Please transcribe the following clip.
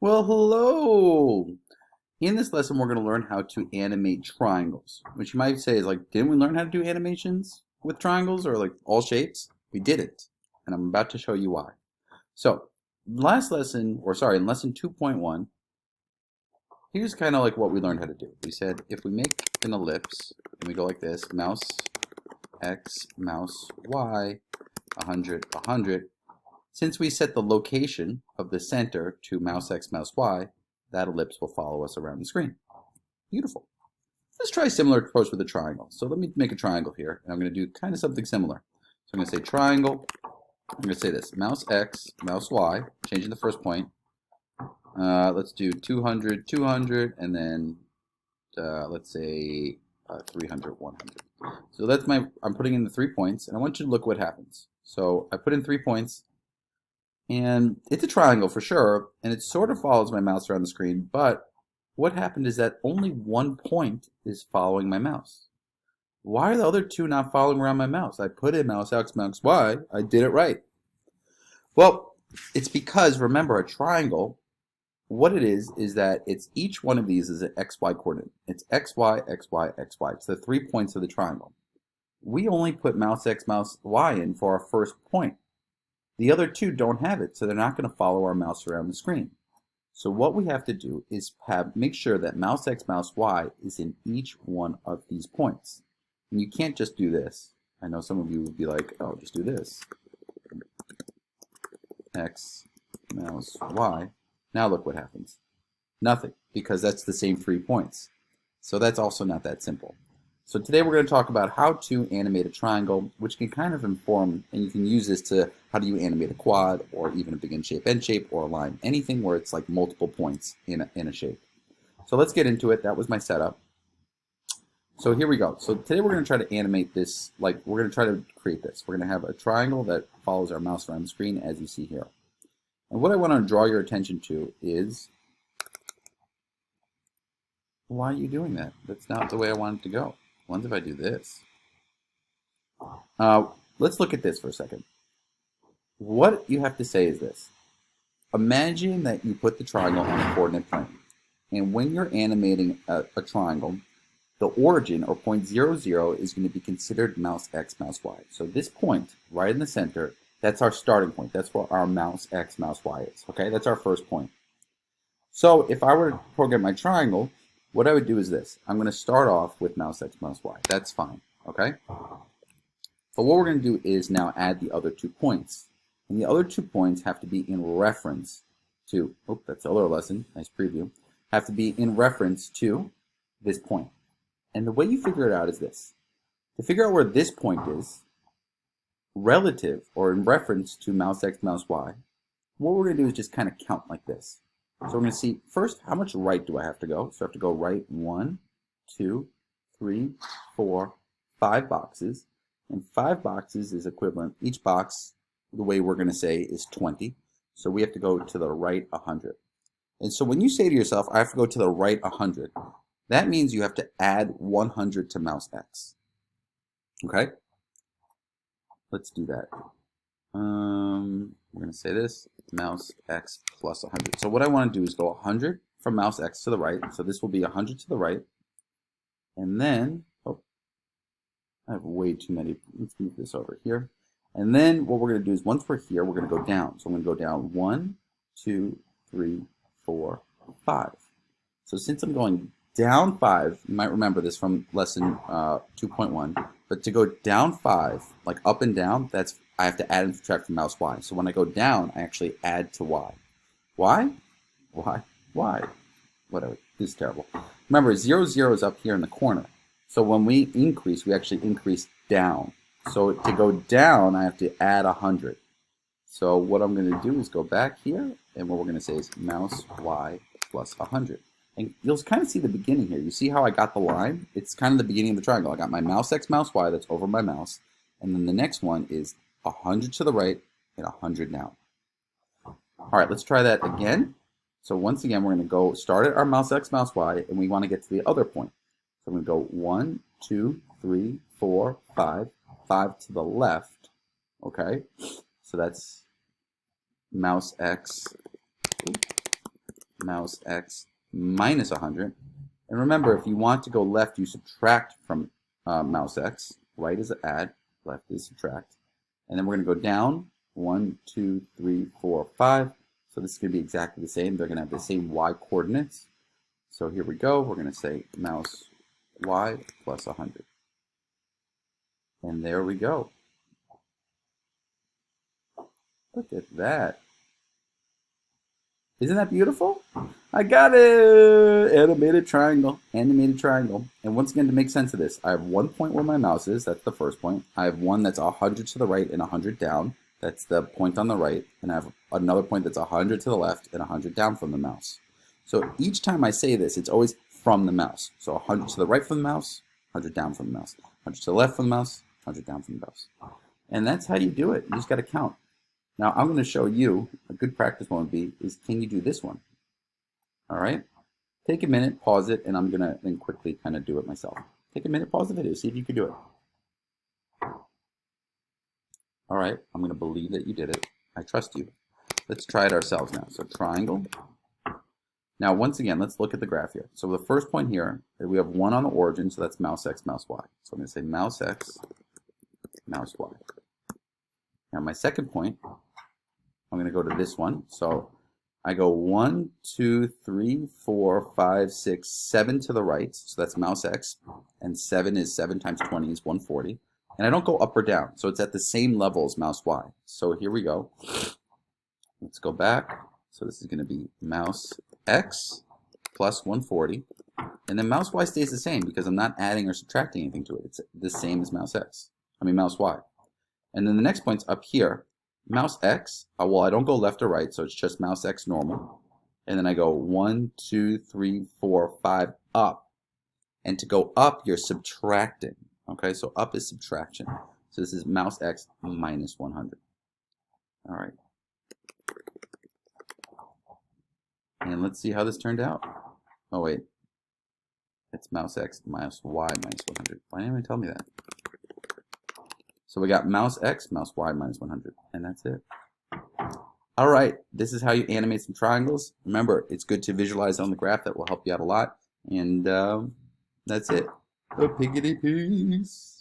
Well, hello! In this lesson, we're going to learn how to animate triangles, which you might say is like, didn't we learn how to do animations with triangles or like all shapes? We didn't, and I'm about to show you why. So, last lesson, or sorry, in lesson 2.1, here's kind of like what we learned how to do. We said if we make an ellipse, and we go like this, mouse X, mouse Y, 100, 100, since we set the location of the center to mouse X, mouse Y, that ellipse will follow us around the screen. Beautiful. Let's try a similar approach with a triangle. So let me make a triangle here, and I'm going to do kind of something similar. So I'm going to say triangle. I'm going to say this, mouse X, mouse Y, changing the first point. Let's do 200, 200, and then let's say 300, 100. So that's I'm putting in the 3 points, and I want you to look what happens. So I put in 3 points, and it's a triangle for sure, and it sort of follows my mouse around the screen, but what happened is that only 1 point is following my mouse. Why are the other 2 not following around my mouse? I put in mouse X, mouse Y, I did it right. Well, it's because, remember, a triangle, what it is that it's each one of these is an XY coordinate. It's XY, XY, XY. It's the 3 points of the triangle. We only put mouse X, mouse Y in for our first point. The other 2 don't have it, so they're not going to follow our mouse around the screen. So what we have to do is make sure that mouse X, mouse Y is in each one of these points. And you can't just do this. I know some of you would be like, oh, just do this. X, mouse, Y. Now look what happens. Nothing, because that's the same 3 points. So that's also not that simple. So today we're going to talk about how to animate a triangle, which can kind of inform, and you can use this to how do you animate a quad, or even a begin shape, end shape, or a line, anything where it's like multiple points in a shape. So let's get into it. That was my setup. So here we go. So today we're going to try to animate this, like we're going to try to create this. We're going to have a triangle that follows our mouse around the screen, as you see here. And what I want to draw your attention to is, why are you doing that? That's not the way I want it to go. What if I do this? Let's look at this for a second. What you have to say is this. Imagine that you put the triangle on a coordinate plane. And when you're animating a triangle, the origin, or point 0, 0, is going to be considered mouse X, mouse Y. So this point, right in the center, that's our starting point. That's where our mouse X, mouse Y is. Okay, that's our first point. So if I were to program my triangle, what I would do is this. I'm going to start off with mouse X, mouse Y. That's fine, okay? But what we're going to do is now add the other 2 points. And the other 2 points have to be in reference to, oh, that's the other lesson, nice preview, have to be in reference to this point. And the way you figure it out is this. To figure out where this point is, relative or in reference to mouse X, mouse Y, what we're going to do is just kind of count like this. So we're going to see first how much right do I have to go. So I have to go right 1, 2, 3, 4, 5 boxes. And 5 boxes is equivalent. Each box, the way we're going to say, is 20. So we have to go to the right 100. And so when you say to yourself, I have to go to the right 100, that means you have to add 100 to mouse X. Okay? Let's do that. We're going to say this, mouse X plus 100. So what I want to do is go 100 from mouse X to the right. So this will be 100 to the right. And then, oh, I have way too many. Let's move this over here. And then what we're going to do is once we're here, we're going to go down. So I'm going to go down 1, 2, 3, 4, 5. So since I'm going down 5, you might remember this from lesson 2.1, but to go down 5, like up and down, that's I have to add and subtract from mouse Y. So when I go down, I actually add to Y. Why? Why? Whatever. This is terrible. Remember, 0, 0 is up here in the corner. So when we increase, we actually increase down. So to go down, I have to add 100. So what I'm going to do is go back here, and what we're going to say is mouse Y plus 100. And you'll kind of see the beginning here. You see how I got the line? It's kind of the beginning of the triangle. I got my mouse X, mouse Y that's over my mouse. And then the next one is 100 to the right and 100 down. All right, let's try that again. So once again, we're going to go start at our mouse X, mouse Y, and we want to get to the other point. So I'm going to go 1, 2, 3, 4, 5, 5 to the left. Okay, so that's mouse X, mouse x minus 100. And remember, if you want to go left, you subtract from mouse x. Right is add, left is subtract. And then we're going to go down 1, 2, 3, 4, 5. So this is going to be exactly the same. They're going to have the same y coordinates. So here we go. We're going to say mouse y plus 100. And there we go. Look at that. Isn't that beautiful? I got it! Animated triangle. Animated triangle. And once again, to make sense of this, I have one point where my mouse is. That's the first point. I have one that's 100 to the right and 100 down. That's the point on the right. And I have another point that's 100 to the left and 100 down from the mouse. So each time I say this, it's always from the mouse. So 100 to the right from the mouse, 100 down from the mouse. 100 to the left from the mouse, 100 down from the mouse. And that's how you do it. You just got to count. Now I'm going to show you, a good practice one would be, is can you do this one? All right? Take a minute, pause it, and I'm going to then quickly kind of do it myself. Take a minute, pause the video, see if you can do it. All right, I'm going to believe that you did it. I trust you. Let's try it ourselves now. So triangle. Now once again, let's look at the graph here. So the first point here, we have 1 on the origin, so that's mouse x, mouse y. So I'm going to say mouse x, mouse y. Now my second point, I'm going to go to this one. So I go 1, 2, 3, 4, 5, 6, 7 to the right. So that's mouse x. And 7 is 7 times 20 is 140. And I don't go up or down. So it's at the same level as mouse y. So here we go. Let's go back. So this is going to be mouse x plus 140. And then mouse y stays the same because I'm not adding or subtracting anything to it. It's the same as mouse y. And then the next point's up here. Mouse x, well, I don't go left or right, so it's just mouse x normal. And then I go 1, 2, 3, 4, 5, up. And to go up, you're subtracting. Okay, so up is subtraction. So this is mouse x minus 100. All right. And let's see how this turned out. Oh, wait. It's mouse x minus y minus 100. Why didn't anyone tell me that? So we got mouse x, mouse y minus 100, and that's it. All right, this is how you animate some triangles. Remember, it's good to visualize on the graph. That will help you out a lot. And that's it. A piggity peace.